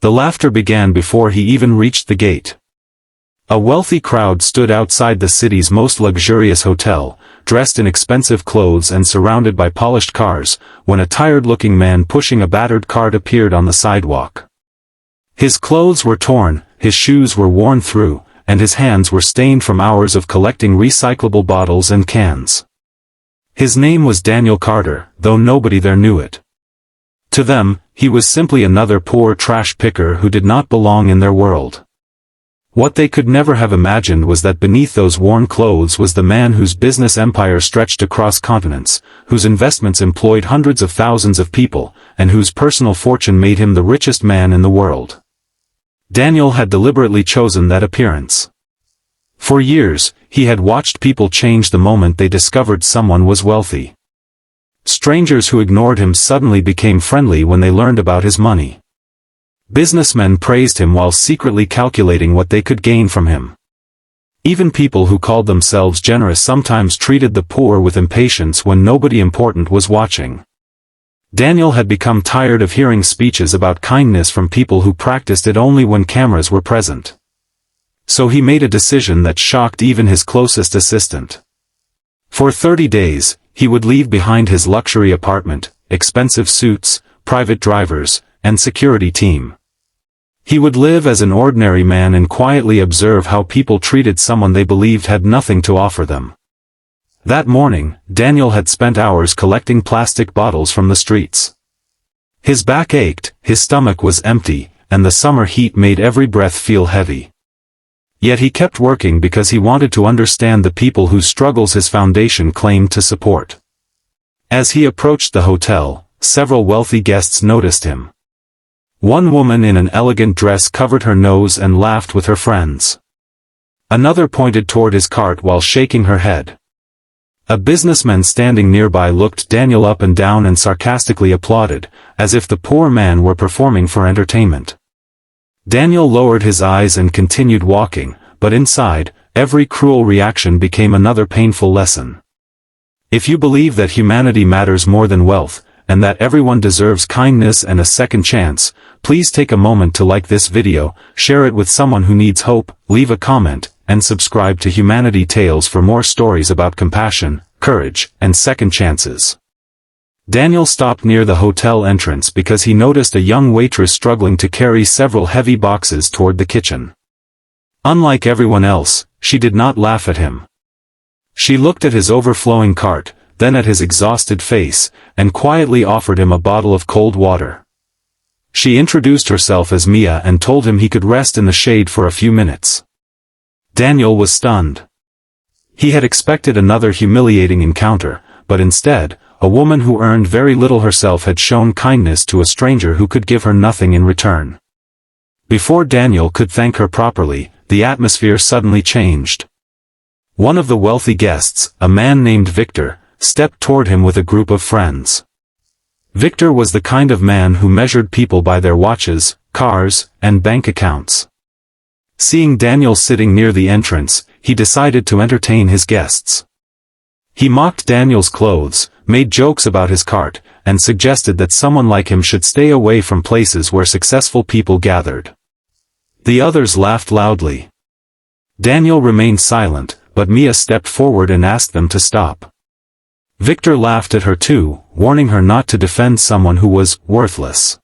The laughter began before he even reached the gate. A wealthy crowd stood outside the city's most luxurious hotel, dressed in expensive clothes and surrounded by polished cars, when a tired-looking man pushing a battered cart appeared on the sidewalk. His clothes were torn, his shoes were worn through, and his hands were stained from hours of collecting recyclable bottles and cans. His name was Daniel Carter, though nobody there knew it. To them, he was simply another poor trash picker who did not belong in their world. What they could never have imagined was that beneath those worn clothes was the man whose business empire stretched across continents, whose investments employed hundreds of thousands of people, and whose personal fortune made him the richest man in the world. Daniel had deliberately chosen that appearance. For years, he had watched people change the moment they discovered someone was wealthy. Strangers who ignored him suddenly became friendly when they learned about his money. Businessmen praised him while secretly calculating what they could gain from him. Even people who called themselves generous sometimes treated the poor with impatience when nobody important was watching. Daniel had become tired of hearing speeches about kindness from people who practiced it only when cameras were present. So he made a decision that shocked even his closest assistant. For 30 days, he would leave behind his luxury apartment, expensive suits, private drivers, and security team. He would live as an ordinary man and quietly observe how people treated someone they believed had nothing to offer them. That morning, Daniel had spent hours collecting plastic bottles from the streets. His back ached, his stomach was empty, and the summer heat made every breath feel heavy. Yet he kept working because he wanted to understand the people whose struggles his foundation claimed to support. As he approached the hotel, several wealthy guests noticed him. One woman in an elegant dress covered her nose and laughed with her friends. Another pointed toward his cart while shaking her head. A businessman standing nearby looked Daniel up and down and sarcastically applauded, as if the poor man were performing for entertainment. Daniel lowered his eyes and continued walking, but inside, every cruel reaction became another painful lesson. If you believe that humanity matters more than wealth, and that everyone deserves kindness and a second chance, please take a moment to like this video, share it with someone who needs hope, leave a comment, and subscribe to Humanity Tales for more stories about compassion, courage, and second chances. Daniel stopped near the hotel entrance because he noticed a young waitress struggling to carry several heavy boxes toward the kitchen. Unlike everyone else, she did not laugh at him. She looked at his overflowing cart, then at his exhausted face, and quietly offered him a bottle of cold water. She introduced herself as Mia and told him he could rest in the shade for a few minutes. Daniel was stunned. He had expected another humiliating encounter, but instead, a woman who earned very little herself had shown kindness to a stranger who could give her nothing in return. Before Daniel could thank her properly, the atmosphere suddenly changed. One of the wealthy guests, a man named Victor, stepped toward him with a group of friends. Victor was the kind of man who measured people by their watches, cars, and bank accounts. Seeing Daniel sitting near the entrance, he decided to entertain his guests. He mocked Daniel's clothes, made jokes about his cart, and suggested that someone like him should stay away from places where successful people gathered. The others laughed loudly. Daniel remained silent, but Mia stepped forward and asked them to stop. Victor laughed at her too, warning her not to defend someone who was worthless.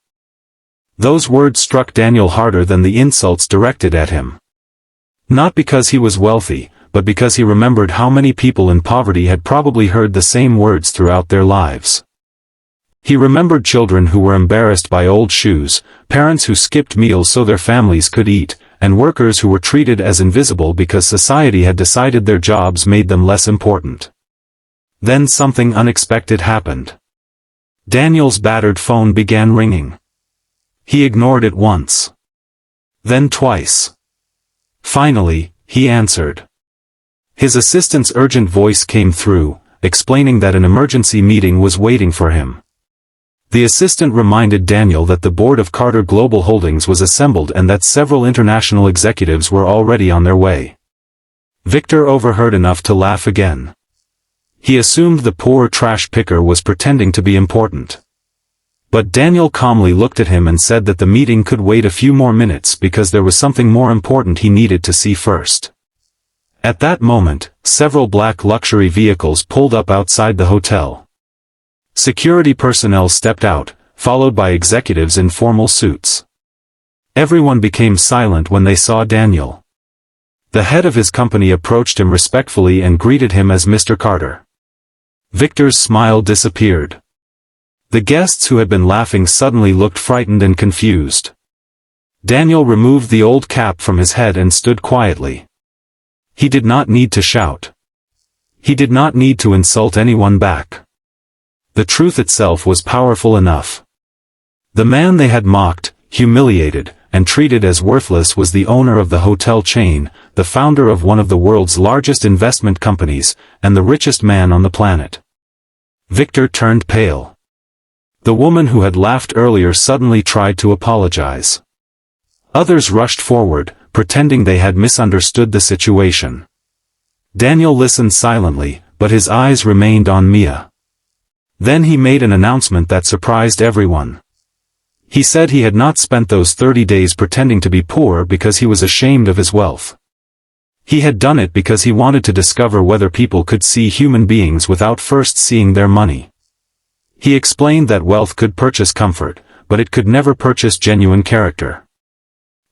Those words struck Daniel harder than the insults directed at him. Not because he was wealthy, but because he remembered how many people in poverty had probably heard the same words throughout their lives. He remembered children who were embarrassed by old shoes, parents who skipped meals so their families could eat, and workers who were treated as invisible because society had decided their jobs made them less important. Then something unexpected happened. Daniel's battered phone began ringing. He ignored it once. Then twice. Finally, he answered. His assistant's urgent voice came through, explaining that an emergency meeting was waiting for him. The assistant reminded Daniel that the board of Carter Global Holdings was assembled and that several international executives were already on their way. Victor overheard enough to laugh again. He assumed the poor trash picker was pretending to be important. But Daniel calmly looked at him and said that the meeting could wait a few more minutes because there was something more important he needed to see first. At that moment, several black luxury vehicles pulled up outside the hotel. Security personnel stepped out, followed by executives in formal suits. Everyone became silent when they saw Daniel. The head of his company approached him respectfully and greeted him as Mr. Carter. Victor's smile disappeared. The guests who had been laughing suddenly looked frightened and confused. Daniel removed the old cap from his head and stood quietly. He did not need to shout. He did not need to insult anyone back. The truth itself was powerful enough. The man they had mocked, humiliated, and treated as worthless was the owner of the hotel chain, the founder of one of the world's largest investment companies, and the richest man on the planet. Victor turned pale. The woman who had laughed earlier suddenly tried to apologize. Others rushed forward, pretending they had misunderstood the situation. Daniel listened silently, but his eyes remained on Mia. Then he made an announcement that surprised everyone. He said he had not spent those 30 days pretending to be poor because he was ashamed of his wealth. He had done it because he wanted to discover whether people could see human beings without first seeing their money. He explained that wealth could purchase comfort, but it could never purchase genuine character.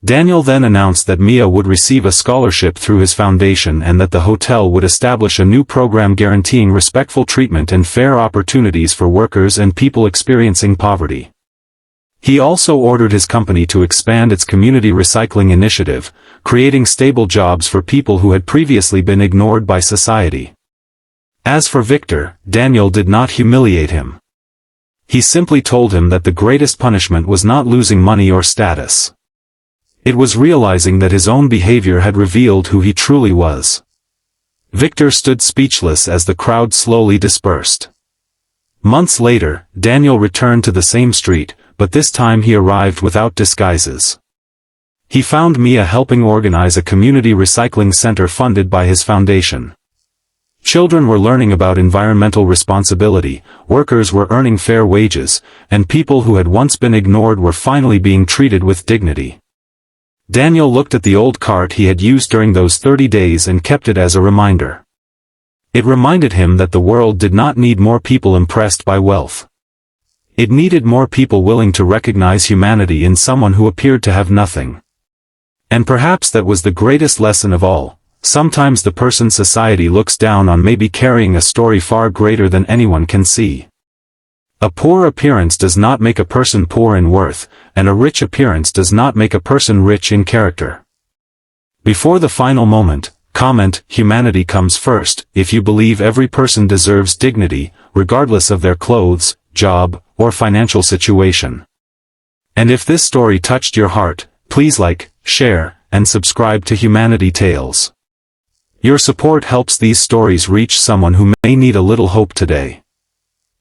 Daniel then announced that Mia would receive a scholarship through his foundation and that the hotel would establish a new program guaranteeing respectful treatment and fair opportunities for workers and people experiencing poverty. He also ordered his company to expand its community recycling initiative, creating stable jobs for people who had previously been ignored by society. As for Victor, Daniel did not humiliate him. He simply told him that the greatest punishment was not losing money or status. It was realizing that his own behavior had revealed who he truly was. Victor stood speechless as the crowd slowly dispersed. Months later, Daniel returned to the same street, but this time he arrived without disguises. He found Mia helping organize a community recycling center funded by his foundation. Children were learning about environmental responsibility, workers were earning fair wages, and people who had once been ignored were finally being treated with dignity. Daniel looked at the old cart he had used during those 30 days and kept it as a reminder. It reminded him that the world did not need more people impressed by wealth. It needed more people willing to recognize humanity in someone who appeared to have nothing. And perhaps that was the greatest lesson of all. Sometimes the person society looks down on may be carrying a story far greater than anyone can see. A poor appearance does not make a person poor in worth, and a rich appearance does not make a person rich in character. Before the final moment, comment, humanity comes first, if you believe every person deserves dignity, regardless of their clothes, job, or financial situation. And if this story touched your heart, please like, share, and subscribe to Humanity Tales. Your support helps these stories reach someone who may need a little hope today.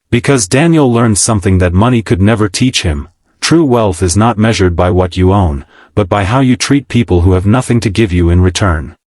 Because Daniel learned something that money could never teach him, true wealth is not measured by what you own, but by how you treat people who have nothing to give you in return.